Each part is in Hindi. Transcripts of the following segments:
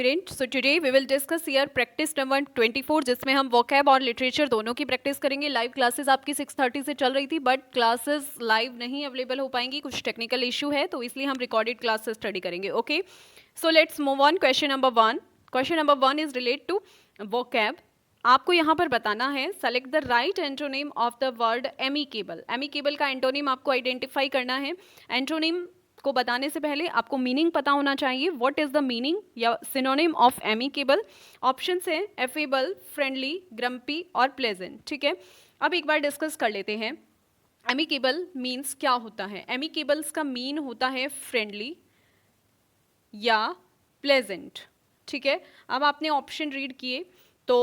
Aspirant. So today we will discuss here practice number 24, जिसमें हम वोकैब और लिटरेचर दोनों की प्रैक्टिस करेंगे। लाइव क्लासेस आपकी 6:30 से चल रही थी, बट क्लासेस लाइव नहीं अवेलेबल हो पाएंगी, कुछ टेक्निकल इशू है, तो इसलिए हम रिकॉर्डेड क्लास से स्टडी करेंगे। Okay, so let's move on. Question number 1। Question number 1 is relate to vocab. आपको यहाँ पर बताना है, select the right antonym of the word amicable. Amicable का एंटोनिम आपको आइडेंटिफाई करना है। एंटोनिम को बताने से पहले आपको मीनिंग पता होना चाहिए। व्हाट इज द मीनिंग या सिनोनिम ऑफ एमिकेबल? ऑप्शन है एफेबल, फ्रेंडली, ग्रम्पी और प्लेजेंट। ठीक है, अब एक बार डिस्कस कर लेते हैं। एमिकेबल मीन्स क्या होता है? एमिकेबल्स का मीन होता है फ्रेंडली या प्लेजेंट। ठीक है, अब आपने ऑप्शन रीड किए तो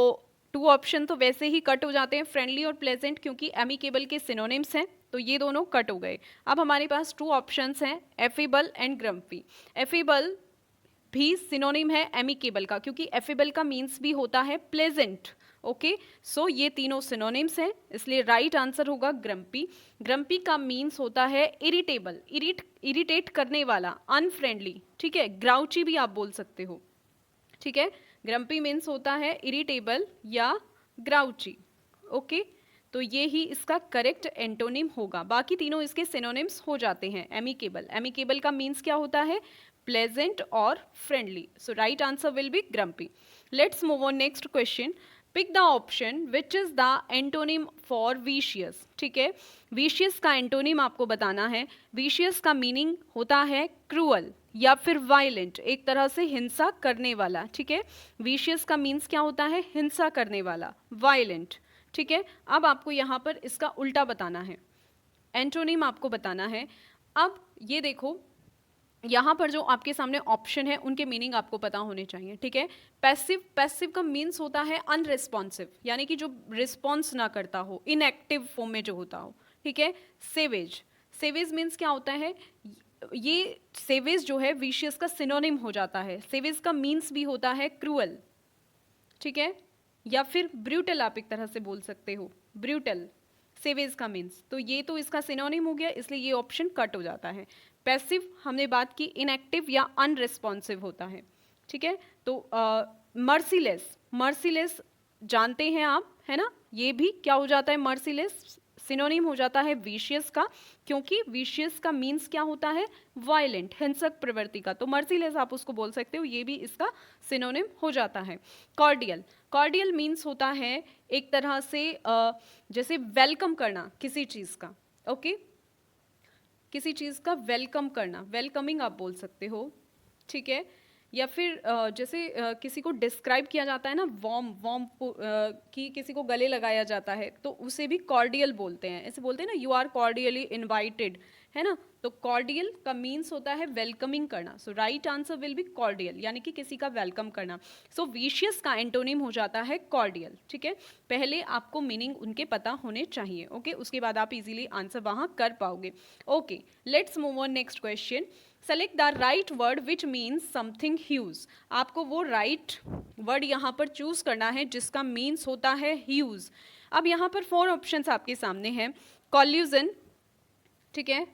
2 ऑप्शन तो वैसे ही कट हो जाते हैं, फ्रेंडली और प्लेजेंट, क्योंकि एमिकेबल के सिनोनिम्स हैं, तो ये दोनों कट हो गए। अब हमारे पास 2 ऑप्शंस हैं, एफेबल एंड ग्रम्पी। एफेबल भी सिनोनिम है एमिकेबल का, क्योंकि एफेबल का मीन्स भी होता है प्लेजेंट। ओके, सो ये तीनों सिनोनिम्स हैं, इसलिए राइट आंसर होगा ग्रम्पी। ग्रम्पी का मीन्स होता है इरिटेबल, इरिटेट करने वाला, अनफ्रेंडली। ठीक है, ग्राउची भी आप बोल सकते हो। ठीक है, ग्रम्पी मीन्स होता है इरिटेबल या ग्राउची। ओके, तो ये ही इसका करेक्ट एंटोनिम होगा। बाकी तीनों इसके सिनोनिम्स हो जाते हैं एमिकेबल। एमिकेबल का मीन्स क्या होता है? प्लेजेंट और friendly. So right answer will be grumpy. Let's move on next question. Pick the option which is the antonym for vicious. ठीक है, विशियस का एंटोनिम आपको बताना है। विशियस का मीनिंग होता है क्रूअल या फिर वायलेंट, एक तरह से हिंसा करने वाला। ठीक है, विशियस का मीन्स क्या होता है? हिंसा करने वाला, वायलेंट। ठीक है, अब आपको यहाँ पर इसका उल्टा बताना है, एंटोनिम आपको बताना है। अब ये देखो, यहाँ पर जो आपके सामने ऑप्शन है उनके मीनिंग आपको पता होने चाहिए। ठीक है, पैसिव, पैसिव का मीन्स होता है अनरिस्पॉन्सिव, यानी कि जो रिस्पॉन्स ना करता हो, इनएक्टिव फॉर्म में जो होता हो। ठीक है, सेवेज, सेवेज मीन्स क्या होता है? ये सेवेज जो है विशियस का सिनोनिम हो जाता है। सेवेज का मीन्स भी होता है क्रूअल। ठीक है, या फिर ब्रूटल, आप एक तरह से बोल सकते हो, ब्रूटल सेवेज का मीन्स। तो ये तो इसका सिनोनिम हो गया, इसलिए ये ऑप्शन कट हो जाता है। पैसिव हमने बात की, इनएक्टिव या अनरिस्पॉन्सिव होता है। ठीक है, तो मर्सीलेस, मर्सीलेस जानते हैं आप, है ना? ये भी क्या हो जाता है? मर्सीलेस सिनोनिम हो जाता है विशियस का, क्योंकि विशियस का मीन्स क्या होता है? वायलेंट, हिंसक प्रवृत्ति का। तो मर्सीलेस आप उसको बोल सकते हो, ये भी इसका सिनोनिम हो जाता है। कॉर्डियल, कॉर्डियल मीन्स होता है एक तरह से जैसे वेलकम करना किसी चीज़ का। ओके, किसी चीज़ का वेलकम करना, वेलकमिंग आप बोल सकते हो। ठीक है, या फिर जैसे किसी को डिस्क्राइब किया जाता है ना, वार्म, वार्म कि किसी को गले लगाया जाता है, तो उसे भी कॉर्डियल बोलते हैं। ऐसे बोलते हैं ना, यू आर कॉर्डियली इनवाइटेड, है ना? तो कॉर्डियल का मीन्स होता है वेलकमिंग करना। So right answer will be cordial, यानी कि किसी का वेलकम करना। सो विशियस का एंटोनिम हो जाता है कॉर्डियल। ठीक है, पहले आपको मीनिंग उनके पता होने चाहिए। ओके, उसके बाद आप इजीली आंसर वहां कर पाओगे। Okay, let's move on next question. Select the right word which means something huge. आपको वो राइट वर्ड यहाँ पर चूज करना है जिसका मीन्स होता है ह्यूज। अब यहाँ पर 4 ऑप्शंस आपके सामने हैं, कॉल्यूजन, ठीक है,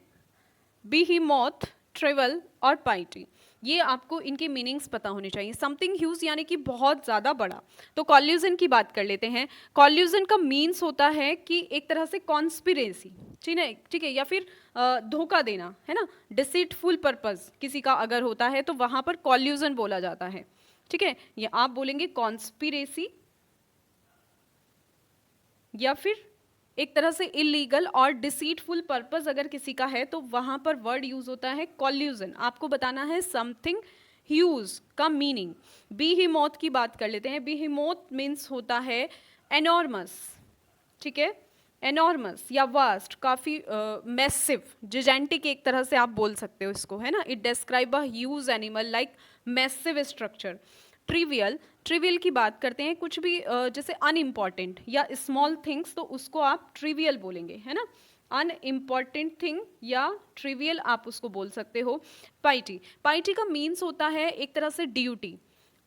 बीहीमोथ, ट्रेवल और पाइटी। ये आपको इनके मीनिंग्स पता होने चाहिए। समथिंग ह्यूज यानी कि बहुत ज़्यादा बड़ा। तो कॉल्यूजन की बात कर लेते हैं। कॉल्यूजन का मीन्स होता है कि एक तरह से कॉन्स्पिरेसी, ठीक है, या फिर धोखा देना, है ना? डिसीटफुल पर्पस किसी का अगर होता है तो वहाँ पर कॉल्यूजन बोला जाता है। ठीक है, ये आप बोलेंगे कॉन्स्पिरेसी, या फिर एक तरह से इलीगल और डिसीटफुल पर्पस अगर किसी का है तो वहां पर वर्ड यूज होता है कॉल्यूजन। आपको बताना है समथिंग ह्यूज का मीनिंग। बीहीमोथ की बात कर लेते हैं। बीहीमोथ मीन्स होता है एनॉर्मस, ठीक है, एनॉर्मस या वास्ट, काफ़ी मैसिव, जिजेंटिक एक तरह से आप बोल सकते हो इसको, है ना? It describe a huge animal like massive structure. Trivial, trivial की बात करते हैं, कुछ भी जैसे अनइम्पॉर्टेंट या स्मॉल थिंग्स, तो उसको आप ट्रिवियल बोलेंगे, है ना? अनइम्पॉर्टेंट थिंग या ट्रिवियल आप उसको बोल सकते हो। पाइटी, पाइटी का मीन्स होता है एक तरह से ड्यूटी।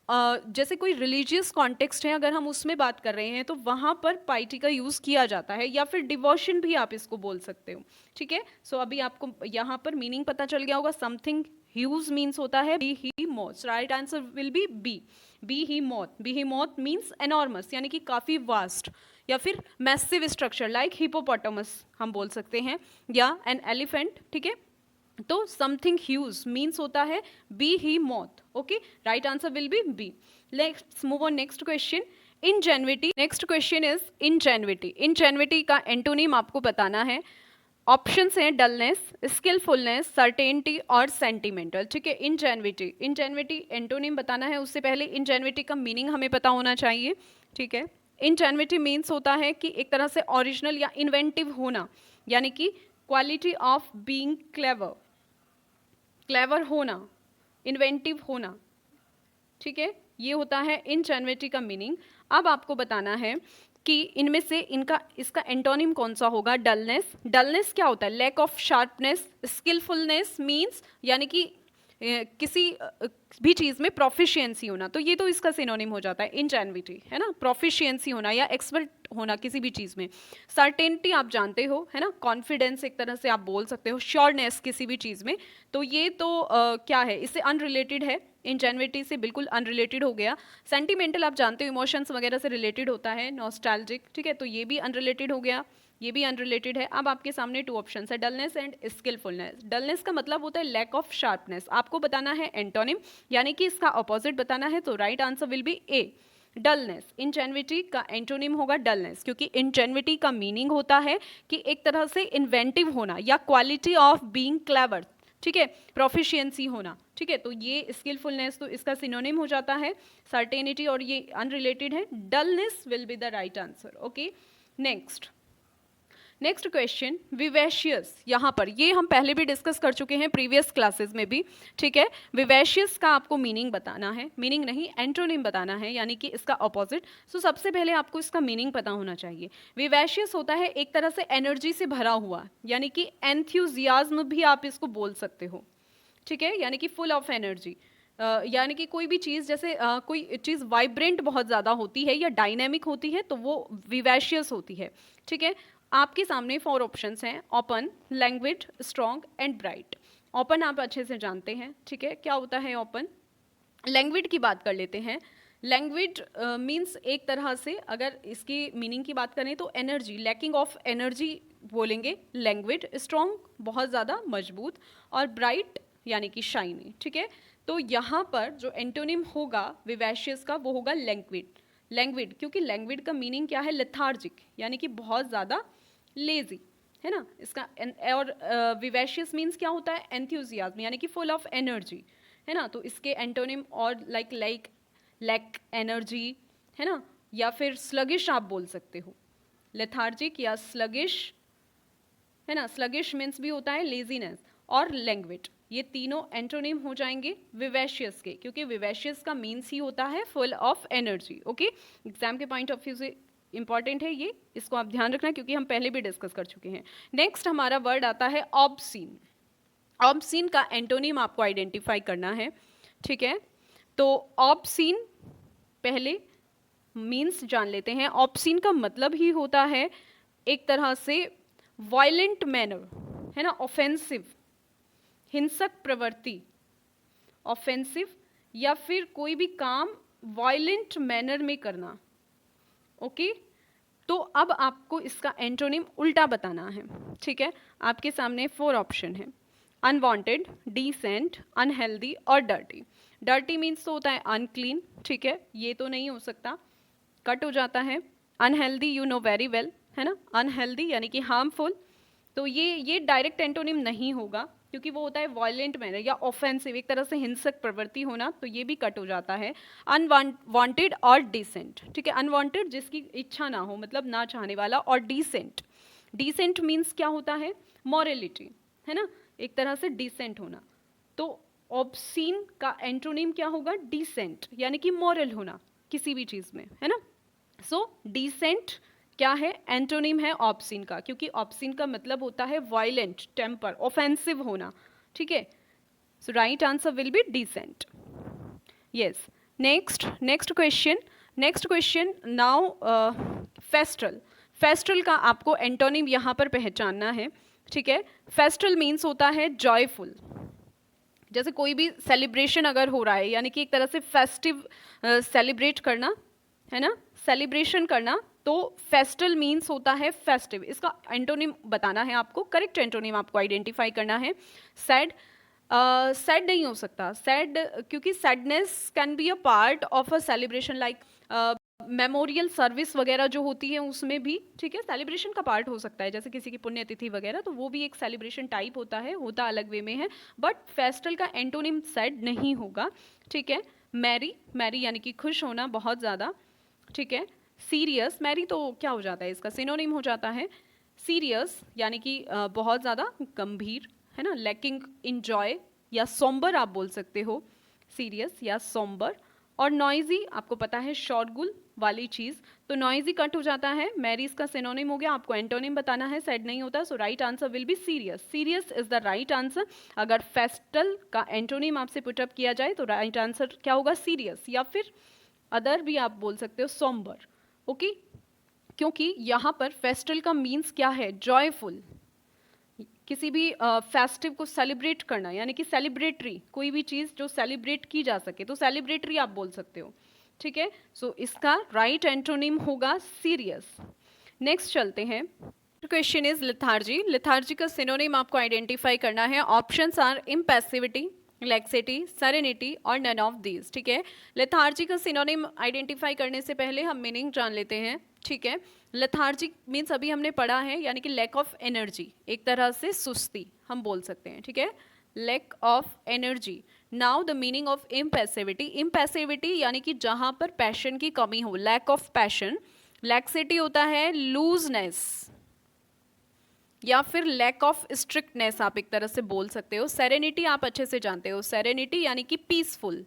जैसे कोई रिलीजियस कॉन्टेक्स्ट है, अगर हम उसमें बात कर रहे हैं तो वहाँ पर पाइटी का यूज़ किया जाता है, या फिर डिवोशन भी आप इसको बोल सकते हो। ठीक है, सो अभी आपको यहाँ पर मीनिंग पता चल गया होगा, समथिंग ह्यूज मीन्स होता है behemoth, right answer will be B, behemoth. Behemoth means enormous, यानी कि काफ़ी वास्ट, या फिर मैसिव स्ट्रक्चर लाइक हिपोपोटामस हम बोल सकते हैं, या एन एलिफेंट, ठीक है। तो समथिंग ह्यूज मीन्स होता है behemoth, okay, right answer will be B. Let's move on next question, ingenuity. Next question is ingenuity. Ingenuity का एंटोनिम आपको बताना है। ऑप्शंस हैं डलनेस, स्किलफुलनेस, सर्टेनिटी और सेंटिमेंटल, ठीक है। इनजेन्युइटी, इनजेन्युइटी एंटोनिम बताना है, उससे पहले इनजेन्युइटी का मीनिंग हमें पता होना चाहिए, ठीक है। इनजेन्युइटी मीन्स होता है कि एक तरह से ओरिजिनल या इन्वेंटिव होना, यानी कि quality of being clever, clever होना, इन्वेंटिव होना, ठीक है, ये होता है इनजेन्युइटी का मीनिंग। अब आपको बताना है कि इनमें से इसका एंटोनिम कौन सा होगा। डलनेस, डलनेस क्या होता है, लैक ऑफ शार्पनेस। स्किलफुलनेस मीन्स यानी कि किसी भी चीज़ में प्रोफिशिएंसी होना, तो ये तो इसका सिनोनिम हो जाता है इनजेन्युइटी, है ना, प्रोफिशिएंसी होना या एक्सपर्ट होना किसी भी चीज़ में। सर्टेनिटी आप जानते हो, है ना, कॉन्फिडेंस एक तरह से आप बोल सकते हो, श्योरनेस किसी भी चीज़ में, तो ये तो क्या है, इससे अनरिलेटेड है, इनजेन्युइटी से बिल्कुल अनरिलेटेड हो गया। सेंटिमेंटल आप जानते हो इमोशंस वगैरह से रिलेटेड होता है, नॉस्टैल्जिक, ठीक है, तो ये भी अनरिलेटेड हो गया, ये भी अनरिलेटेड है। अब आपके सामने टू ऑप्शंस है, डलनेस एंड स्किलफुलनेस। डलनेस का मतलब होता है लैक ऑफ शार्पनेस, आपको बताना है एंटोनिम, यानी कि इसका ऑपोजिट बताना है, तो right answer will be A, dullness. Ingenuity का एंटोनिम होगा डलनेस, क्योंकि इनजेन्युइटी का मीनिंग होता है कि एक तरह से इन्वेंटिव होना या क्वालिटी ऑफ बीइंग क्लेवर, ठीक है, प्रोफिशिएंसी होना, ठीक है, तो ये स्किलफुलनेस तो इसका सिनोनिम हो जाता है, सर्टेनिटी और ये अनरिलेटेड है, dullness will be the right answer, okay. Next question, vivacious. यहाँ पर ये हम पहले भी डिस्कस कर चुके हैं प्रीवियस क्लासेस में भी, ठीक है। विवेशियस का आपको मीनिंग बताना है, मीनिंग नहीं एंटोनिम बताना है, यानी कि इसका ऑपोजिट। सो सबसे पहले आपको इसका मीनिंग पता होना चाहिए। विवेशियस होता है एक तरह से एनर्जी से भरा हुआ, यानी कि एंथ्यूजियाज्म भी आप इसको बोल सकते हो, ठीक है, यानी कि फुल ऑफ एनर्जी। यानी कि कोई भी चीज़ जैसे कोई चीज़ वाइब्रेंट बहुत ज़्यादा होती है या डायनेमिक होती है तो वो विवेशियस होती है, ठीक है। आपके सामने 4 ऑप्शंस हैं, open, languid, strong and bright. Open आप अच्छे से जानते हैं, ठीक है, क्या होता है ओपन। लैंग्विड की बात कर लेते हैं। लैंग्विड मीन्स एक तरह से अगर इसकी मीनिंग की बात करें तो एनर्जी, लैकिंग ऑफ एनर्जी बोलेंगे लैंग्विड। स्ट्रॉन्ग बहुत ज़्यादा मजबूत, और ब्राइट यानी कि शाइनी, ठीक है। तो यहाँ पर जो एंटोनिम होगा विवेशियस का वो होगा लैंग्विड, लैंग्विड, क्योंकि लैंग्विड का मीनिंग क्या है, लेथार्जिक, यानी कि बहुत ज़्यादा लेजी, है ना इसका। और विवेशियस मीन्स क्या होता है, एंथ्यूजियाज्म, यानी कि फुल ऑफ एनर्जी, है ना। तो इसके एंटोनिम और लाइक लैक एनर्जी, है ना, या फिर स्लगिश आप बोल सकते हो, लेथार्जिक या स्लगिश, है ना। स्लगिश मीन्स भी होता है लेजीनेस, और लैंग्विड, ये तीनों एंटोनिम हो जाएंगे विवेशियस के, क्योंकि विवेशियस का मीन्स ही होता है full of energy, okay. Exam के पॉइंट ऑफ व्यू से इंपॉर्टेंट है ये, इसको आप ध्यान रखना क्योंकि हम पहले भी डिस्कस कर चुके हैं। नेक्स्ट हमारा वर्ड आता है ऑब्सीन। ऑब्सीन का एंटोनिम आपको आइडेंटिफाई करना है, ठीक है। तो ऑब्सीन पहले मीन्स जान लेते हैं। ऑब्सीन का मतलब ही होता है एक तरह से वायलेंट मैनर, है ना, ऑफेंसिव, हिंसक प्रवृत्ति, ऑफेंसिव, या फिर कोई भी काम वायलेंट मैनर में करना, ओके। तो अब आपको इसका एंटोनिम उल्टा बताना है, ठीक है। आपके सामने 4 ऑप्शन है, अनवांटेड, डिसेंट, अनहेल्दी और डर्टी। डर्टी मीन्स तो होता है अनक्लीन, ठीक है, ये तो नहीं हो सकता, कट हो जाता है। Unhealthy you know very well, है ना, अनहेल्दी यानी कि हार्मफुल, तो ये डायरेक्ट एंटोनिम नहीं होगा क्योंकि वो होता है वायलेंट मैनर या ऑफेंसिव, एक तरह से हिंसक प्रवृत्ति होना, तो ये भी कट हो जाता है। अनवांटेड और डिसेंट, ठीक है, अनवांटेड जिसकी इच्छा ना हो, मतलब ना चाहने वाला, और डिसेंट, डिसेंट मीन्स क्या होता है, मॉरलिटी, है ना, एक तरह से डिसेंट होना। तो ऑब्सीन का एंटोनिम क्या होगा, डिसेंट, यानी कि मॉरल होना किसी भी चीज़ में, है ना। सो डिसेंट क्या है, एंटोनिम है ऑब्सीन का, क्योंकि ऑब्सीन का मतलब होता है वायलेंट टेम्पर, ऑफेंसिव होना, ठीक है। So right answer will be decent, yes. Next question now, festal. Festal का आपको एंटोनिम यहाँ पर पहचानना है, ठीक है। फेस्टल मीन्स होता है जॉयफुल, जैसे कोई भी सेलिब्रेशन अगर हो रहा है, यानी कि एक तरह से फेस्टिव सेलिब्रेट करना, है ना, सेलिब्रेशन करना, तो फेस्टल मीन्स होता है फेस्टिव। इसका एंटोनिम बताना है आपको, करेक्ट एंटोनिम आपको आइडेंटिफाई करना है। सैड, सैड नहीं हो सकता, सैड क्योंकि sadness can be a part of a celebration, like memorial service वगैरह जो होती है उसमें भी, ठीक है, सेलिब्रेशन का पार्ट हो सकता है, जैसे किसी की पुण्यतिथि वगैरह, तो वो भी एक सेलिब्रेशन टाइप होता है, होता अलग वे में है, बट फेस्टल का एंटोनिम सैड नहीं होगा, ठीक है। मैरी, मैरी यानी कि खुश होना बहुत ज़्यादा, ठीक है। सीरियस, मैरी तो क्या हो जाता है, इसका सिनोनिम हो जाता है सीरियस, यानी कि बहुत ज़्यादा गंभीर, है ना। लैकिंग इन जॉय या सोम्बर आप बोल सकते हो, सीरियस या सोम्बर। और नॉइजी आपको पता है शोरगुल वाली चीज़, तो नॉइजी कट हो जाता है, मैरी इसका सिनोनिम हो गया, आपको एंटोनिम बताना है, सैड नहीं होता, so right answer will be serious, serious is the right answer. अगर फेस्टल का एंटोनिम आपसे पुटअप किया जाए तो राइट आंसर क्या होगा, सीरियस, या फिर अदर भी आप बोल सकते हो सोम्बर, ओके। क्योंकि यहाँ पर फेस्टल का मीन्स क्या है, जॉयफुल, किसी भी फेस्टिव को सेलिब्रेट करना, यानी कि सेलिब्रेटरी, कोई भी चीज़ जो सेलिब्रेट की जा सके, तो सेलिब्रेटरी आप बोल सकते हो, ठीक है। सो इसका राइट एंटोनिम होगा सीरियस। नेक्स्ट चलते हैं, क्वेश्चन इज लिथार्जी। लिथार्जी का सिनोनिम आपको आइडेंटिफाई करना है। ऑप्शंस आर इम्पैसिविटी, लैक्सिटी, सेरेनिटी और नन ऑफ दीज, ठीक है। लेथार्जी का सिनोनिम आइडेंटिफाई करने से पहले हम मीनिंग जान लेते हैं, ठीक है। लेथार्जिक मीन्स अभी हमने पढ़ा है, यानी कि लैक ऑफ एनर्जी, एक तरह से सुस्ती हम बोल सकते हैं, ठीक है, lack of energy. Now the meaning of impassivity, impassivity यानी कि जहां पर पैशन की कमी हो, लैक ऑफ पैशन। लैक्सिटी होता है लूजनेस या फिर लैक ऑफ स्ट्रिक्टनेस, आप एक तरह से बोल सकते हो। सेरेनिटी आप अच्छे से जानते हो, सेरेनिटी यानी कि पीसफुल,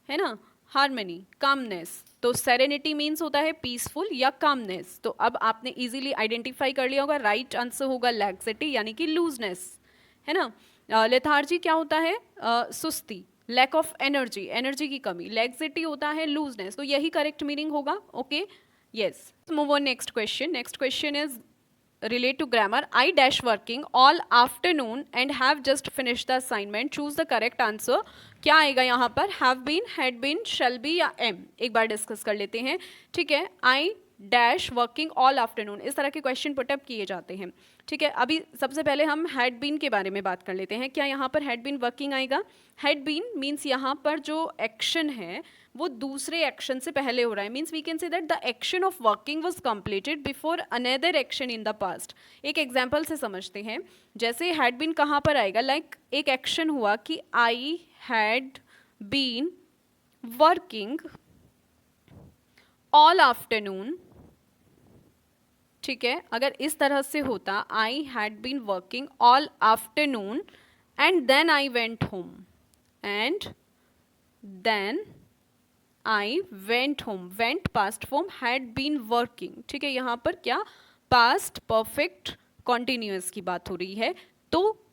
है ना, हार्मनी, कामनेस, तो सेरेनिटी मीन्स होता है पीसफुल या कामनेस। तो अब आपने इजीली आइडेंटिफाई कर लिया होगा, राइट आंसर होगा लैक्सिटी यानी कि लूजनेस, है ना। लेथार्जी क्या होता है, सुस्ती, लैक ऑफ एनर्जी, एनर्जी की कमी, लैक्सिटी होता है लूजनेस, तो यही करेक्ट मीनिंग होगा, okay, yes. Move on next question. Next question is relate to grammar. I dash working all afternoon and have just finished the assignment. Choose the correct answer. क्या आएगा यहाँ पर, have been, had been, shall be या am? एक बार डिस्कस कर लेते हैं, ठीक है। I dash working all afternoon, इस तरह के क्वेश्चन पुटअप किए जाते हैं, ठीक है। अभी सबसे पहले हम had been के बारे में बात कर लेते हैं। क्या यहाँ पर had been वर्किंग आएगा? had been मीन्स यहाँ पर जो एक्शन है वो दूसरे एक्शन से पहले हो रहा है, means we can say that the action of working was completed before another action in the past. एक एग्जांपल से समझते हैं, जैसे हैड बीन कहाँ पर आएगा, लाइक एक एक्शन हुआ कि I had been working all afternoon, ठीक है। अगर इस तरह से होता, I had been working all afternoon and then I went home, and then I went home, went past form, had been working, ठीक है। यहाँ पर क्या, पास्ट परफेक्ट कॉन्टिन्यूअस की बात हो रही है, तो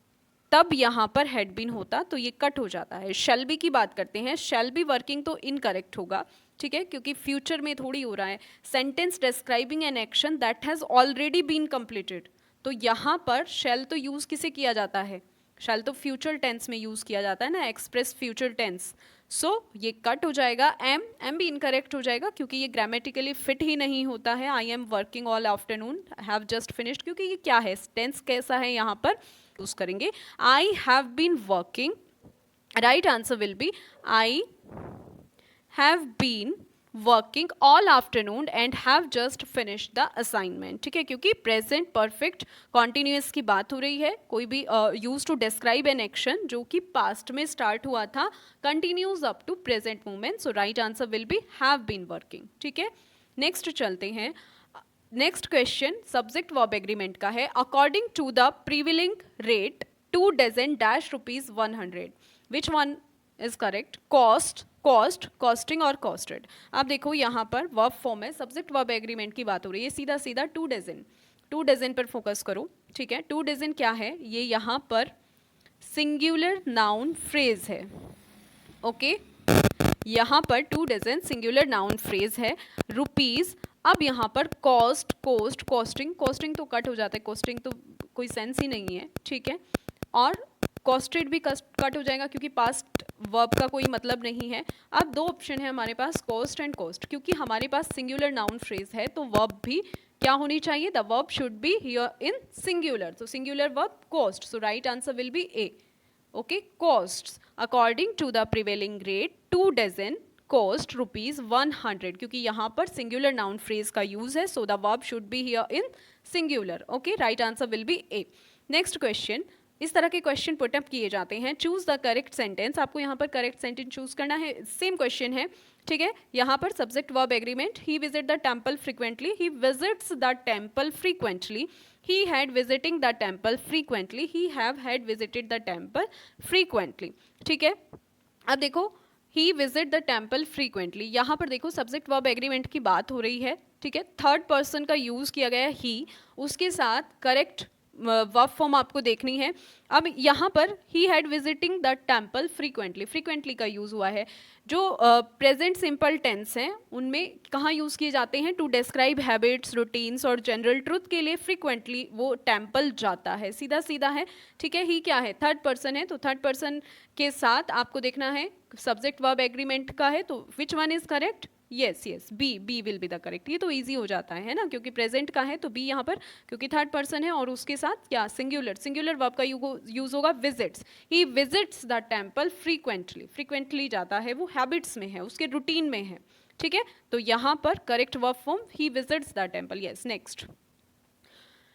तब यहाँ पर हैड बीन होता तो ये कट हो जाता है। शैल बी की बात करते हैं, शैल बी वर्किंग तो इनकरेक्ट होगा, ठीक है, क्योंकि फ्यूचर में थोड़ी हो रहा है। Sentence describing an action that has already been completed, तो यहाँ पर शैल तो यूज़ किसे किया जाता है, शैल तो फ्यूचर टेंस में यूज़ किया जाता है ना, एक्सप्रेस फ्यूचर टेंस। सो ये कट हो जाएगा, एम, एम भी इनकरेक्ट हो जाएगा क्योंकि ये ग्रामेटिकली फिट ही नहीं होता है। I am working all afternoon, have just finished, क्योंकि ये क्या है, टेंस कैसा है, यहाँ पर यूज करेंगे I have been working, right answer will be I have been working all afternoon and have just finished the assignment, ठीक है, क्योंकि प्रेजेंट परफेक्ट कॉन्टिन्यूअस की बात हो रही है। कोई भी use to describe an action जो कि पास्ट में स्टार्ट हुआ था, continues up to present moment, so right answer will be have been working, ठीक है। नेक्स्ट चलते हैं, next question subject verb agreement का है। According to the prevailing rate 2 dozen dash rupees 100, which one is correct, cost, cost, costing और कॉस्टेड। आप देखो यहाँ पर वर्ब फॉर्म है, सब्जेक्ट वर्ब एग्रीमेंट की बात हो रही है, सीधा सीधा 2 डजन, 2 डजन पर फोकस करो, ठीक है। 2 डजन क्या है, ये यहाँ पर सिंगुलर नाउन फ्रेज है, ओके, यहाँ पर 2 डजन सिंगुलर नाउन फ्रेज है। रुपीज, अब यहाँ पर कॉस्ट, कोस्ट, कॉस्टिंग, कॉस्टिंग तो कट हो जाता है, कॉस्टिंग तो कोई सेंस ही नहीं है, ठीक है, और कॉस्टेड भी कट हो जाएगा क्योंकि पास्ट वर्ब का कोई मतलब नहीं है। अब दो ऑप्शन है हमारे पास, कॉस्ट एंड कॉस्ट। क्योंकि हमारे पास सिंगुलर नाउन फ्रेज है तो वर्ब भी क्या होनी चाहिए, the verb should be here in singular, so singular verb cost, so right answer will be A. Okay, costs according to the prevailing rate 2 dozen cost rupees 100, क्योंकि यहाँ पर singular noun phrase का use है, so the verb should be here in singular. Okay, right answer will be A. Next question, इस तरह के क्वेश्चन पुटअप किए जाते हैं। चूज द करेक्ट सेंटेंस, आपको यहाँ पर करेक्ट सेंटेंस चूज करना है। सेम क्वेश्चन है, ठीक है। यहाँ पर subject verb agreement, he visit the temple frequently, he visits the temple frequently, he had visiting the temple frequently, he have had visited the temple frequently, ठीक है। अब देखो he visit the temple frequently, यहाँ पर देखो सब्जेक्ट वर्ब एग्रीमेंट की बात हो रही है, ठीक है। थर्ड पर्सन का यूज किया गया है he, उसके साथ करेक्ट वर्ब फॉर्म आपको देखनी है। अब यहाँ पर he had visiting the temple frequently, frequently का यूज़ हुआ है। जो प्रेजेंट सिंपल टेंस हैं उनमें कहाँ यूज़ किए जाते हैं, टू डिस्क्राइब हैबिट्स, रूटीन्स और जनरल ट्रुथ के लिए फ्रीक्वेंटली वो टेम्पल जाता है, सीधा सीधा है, ठीक है। ही क्या है, थर्ड पर्सन है, तो थर्ड पर्सन के साथ आपको देखना है सब्जेक्ट वर्ब एग्रीमेंट का है, तो which one is correct, yes yes B will be the correct. ये तो इजी हो जाता है ना, क्योंकि प्रेजेंट का है तो बी यहाँ पर, क्योंकि थर्ड पर्सन है और उसके साथ क्या सिंगुलर वर्ब का यूज होगा visits. He visits the temple frequently, frequently जाता है, वो हैबिट्स में है, उसके रूटीन में है, ठीक है। तो यहाँ पर correct verb form he visits the temple, yes.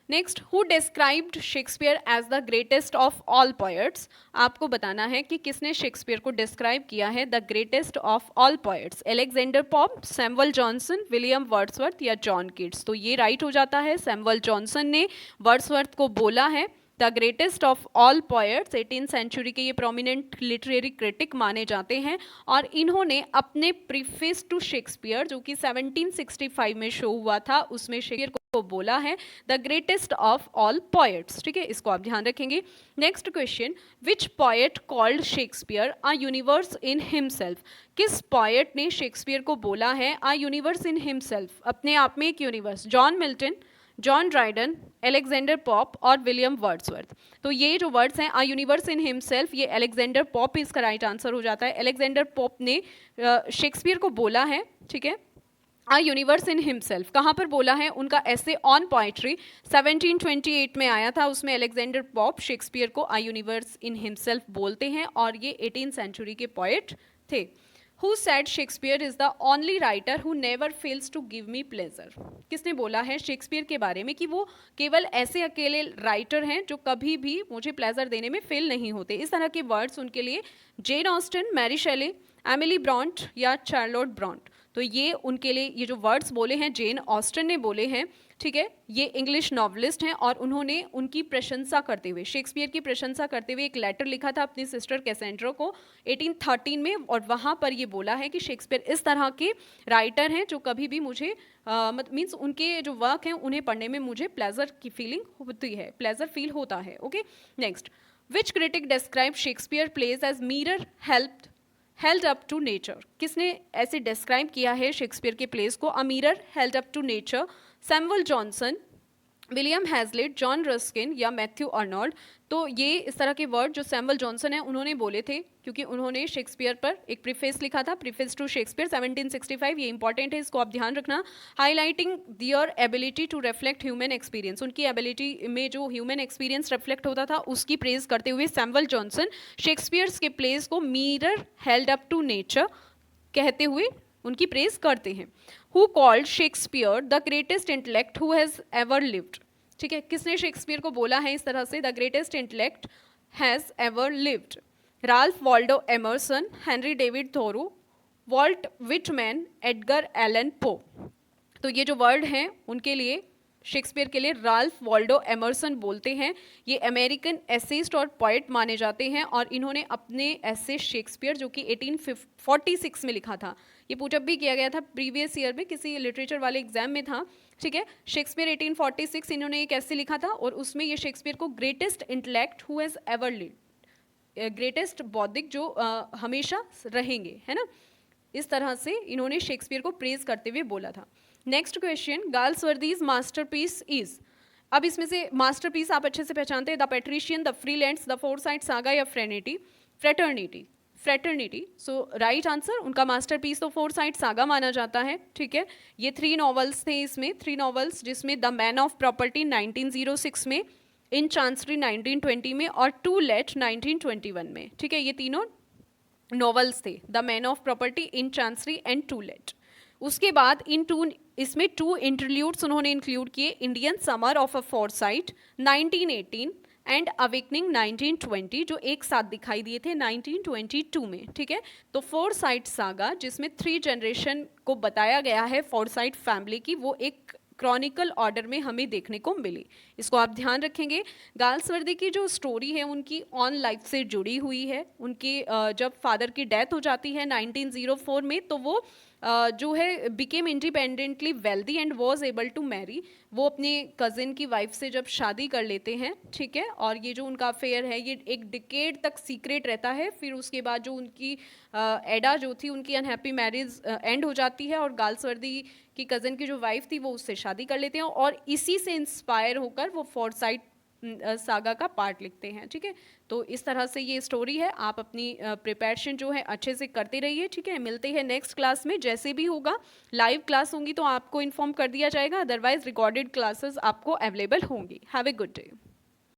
Next, who described Shakespeare as the greatest of all poets. आपको बताना है कि किसने शेक्सपियर को डिस्क्राइब किया है the greatest of all poets, Alexander pop, Samuel Johnson, William Wordsworth या जॉन कीट्स। तो ये राइट हो जाता है, सैमुअल जॉनसन ने वर्ड्सवर्थ को बोला है the greatest of all poets. 18th century के ये प्रोमिनेंट लिटरेरी क्रिटिक माने जाते हैं और इन्होंने अपने प्रीफेस टू शेक्सपियर जो कि 1765 में शो हुआ था उसमें शेक्सपियर को बोला है the greatest of all poets, ठीक है, इसको आप ध्यान रखेंगे। Next question, which poet called Shakespeare a universe in himself. किस पोएट ने शेक्सपियर को बोला है अ यूनिवर्स इन हिमसेल्फ, अपने आप में एक universe, John Milton, John Dryden, Alexander pop और विलियम वर्ड्सवर्थ। तो ये जो वर्ड्स हैं अ यूनिवर्स इन हिमसेल्फ, ये एलेक्जेंडर पॉप इसका राइट आंसर हो जाता है। एलेक्जेंडर पॉप ने शेक्सपियर को बोला है, ठीक है, अ यूनिवर्स इन हिमसेल्फ। कहाँ पर बोला है, उनका ऐसे ऑन पोइट्री 1728 में आया था, उसमें एलेक्जेंडर पॉप शेक्सपियर को अ यूनिवर्स इन हिमसेल्फ बोलते हैं और ये 18th सेंचुरी के पोएट थे। Who said Shakespeare is the only writer who never fails to give me pleasure? किसने बोला है शेक्सपियर के बारे में कि वो केवल ऐसे अकेले राइटर हैं जो कभी भी मुझे प्लेजर देने में फेल नहीं होते। इस तरह के वर्ड्स उनके लिए Jane Austen, Mary Shelley, Emily Bronte या चार्लोट ब्रॉन्ट। तो ये उनके लिए ये जो वर्ड्स बोले हैं जेन ऑस्टन ने बोले हैं, ठीक है। ये इंग्लिश नॉवलिस्ट हैं और उन्होंने उनकी प्रशंसा करते हुए, शेक्सपियर की प्रशंसा करते हुए एक लेटर लिखा था अपनी सिस्टर कैसेंड्रा को 1813 में, और वहाँ पर ये बोला है कि शेक्सपियर इस तरह के राइटर हैं जो कभी भी मुझे मीन्स उनके जो वर्क हैं उन्हें पढ़ने में मुझे प्लेजर की फीलिंग होती है, प्लेजर फील होता है। Okay, next, which critic describe Shakespeare plays as mirror held up to nature. किसने ऐसे डिस्क्राइब किया है शेक्सपियर के प्लेस को a mirror held up to nature, Samuel Johnson, William Hazlitt, John Ruskin या मैथ्यू अर्नोल्ड। तो ये इस तरह के वर्ड जो सैमुअल जॉनसन है उन्होंने बोले थे क्योंकि उन्होंने शेक्सपियर पर एक प्रीफेस लिखा था, प्रीफेस टू शेक्सपियर 1765, ये इंपॉर्टेंट है, इसको आप ध्यान रखना। Highlighting their ability to reflect human experience, उनकी एबिलिटी में जो ह्यूमन एक्सपीरियंस रिफ्लेक्ट होता था उसकी प्रेज करते हुए सैमुअल जॉनसन शेक्सपियर्स के प्लेस को mirror held up to nature कहते हुए उनकी प्रेज करते हैं। Who called Shakespeare the greatest intellect who has ever lived. ठीक है, किसने शेक्सपियर को बोला है इस तरह से the greatest intellect has ever lived. Ralph Waldo Emerson, Henry David Thoreau, Walt Whitman, Edgar Allan Poe. तो ये जो वर्ड हैं उनके लिए शेक्सपियर के लिए राल्फ वॉल्डो एमर्सन बोलते हैं। ये अमेरिकन एसेइस्ट और पोएट माने जाते हैं और इन्होंने अपने एसे शेक्सपियर जो कि 1846 में लिखा था, ये पुटअप भी किया गया था प्रीवियस ईयर में, किसी लिटरेचर वाले एग्जाम में था। ठीक है, शेक्सपियर 1846 इन्होंने एक ऐसे लिखा था और उसमें ये शेक्सपियर को greatest intellect who has ever lived, greatest बौद्धिक जो हमेशा रहेंगे, है ना, इस तरह से इन्होंने शेक्सपियर को प्रेज करते हुए बोला था। Next question, Galsworthy's masterpiece is. अब इसमें से मास्टरपीस आप अच्छे से पहचानते हैं, the Patrician, the Freelands, the Forsyte Saga या फ्रेटर्निटी। सो राइट आंसर, उनका मास्टरपीस तो फोरसाइट सागा माना जाता है, ठीक है। ये 3 नॉवेल्स थे इसमें, 3 नॉवेल्स, जिसमें द मैन ऑफ प्रॉपर्टी 1906 में, इन चांसरी 1920 में और टू लेट 1921 में, ठीक है। ये तीनों नॉवेल्स थे, the man of property, in chancery and to let. उसके बाद इसमें 2 इंटरल्यूड्स उन्होंने इंक्लूड किए, Indian summer of a Forsyte 1918 and awakening 1920, जो एक साथ दिखाई दिए थे 1922 में, ठीक है। तो फोरसाइट सागा, जिसमें 3 जनरेशन को बताया गया है फोरसाइट फैमिली की, वो एक क्रॉनिकल ऑर्डर में हमें देखने को मिली। इसको आप ध्यान रखेंगे। गाल्सवर्दी की जो स्टोरी है उनकी ऑन लाइफ से जुड़ी हुई है। उनकी जब फादर की डेथ हो जाती है 1904 में, तो वो जो है became independently wealthy and was able to marry. वो अपने कज़िन की वाइफ से जब शादी कर लेते हैं, ठीक है, और ये जो उनका अफेयर है ये एक डिकेड तक सीक्रेट रहता है। फिर उसके बाद जो उनकी एडा जो थी, उनकी अनहैप्पी मैरिज एंड हो जाती है और गाल्सवर्दी की कज़न की जो वाइफ थी वो उससे शादी कर लेते हैं, और इसी से इंस्पायर होकर वो फोरसाइट सागा का पार्ट लिखते हैं, ठीक है। तो इस तरह से ये स्टोरी है। आप अपनी प्रिपरेशन जो है अच्छे से करते रहिए, ठीक है। मिलते हैं नेक्स्ट क्लास में, जैसे भी होगा लाइव क्लास होंगी तो आपको इन्फॉर्म कर दिया जाएगा, अदरवाइज रिकॉर्डेड क्लासेस आपको अवेलेबल होंगी। Have a good day.